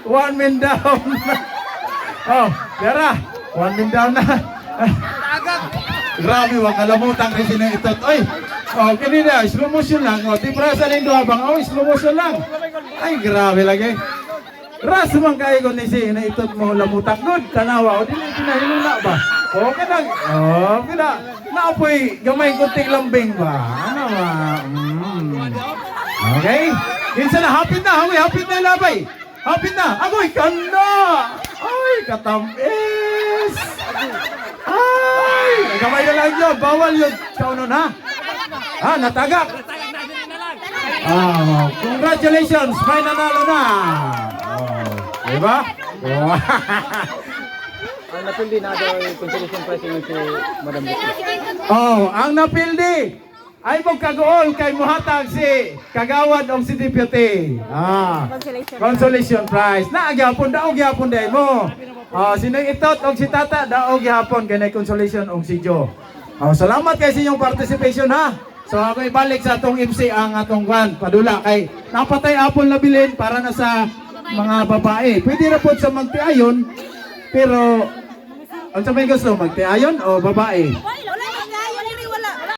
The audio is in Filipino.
One man down. Oh, Yara, one man down na. Grabe, wag kalamutan kasi na ito. Oy, oh, kanina, slow motion lang. O, tiprasa na yung duhabang. Oh, slow motion lang. Ay, grabe lagi. Ras man kayo ko ni si na itot mo lamutak. Good, tanawa. O, hinuna ba? O, kanang, o, naapoy, gamay kunting lambing ba? Ano ba? Okay. Kinsa na, hapit na, hapit na yung labay. Hapit na, agoy, kanda. Ay, katamis. Ay, gamay na lang yun. Bawal yun. Kaunon ha? Ha, natagak. Congratulations, may nanalo na. Oh, diba? Oh. Ang napildi na daw consolation prize yung si Madam Vicky. Oh, ang napildi ay magkagool kay muhatag si Kagawad o si Deputy. Consolation prize. Naagyapon daog gyapon day mo. Sino itot og si Tata daog gyapon kay consolation og si Joe. Salamat kay sa inyong participation ha. So ako ibalik sa atong MC ang atong kwan padula kay napatay apon labilin para na sa mga babae. Pwede ra pod sa magtiayon pero ang sabi gusto magtiayon o babae?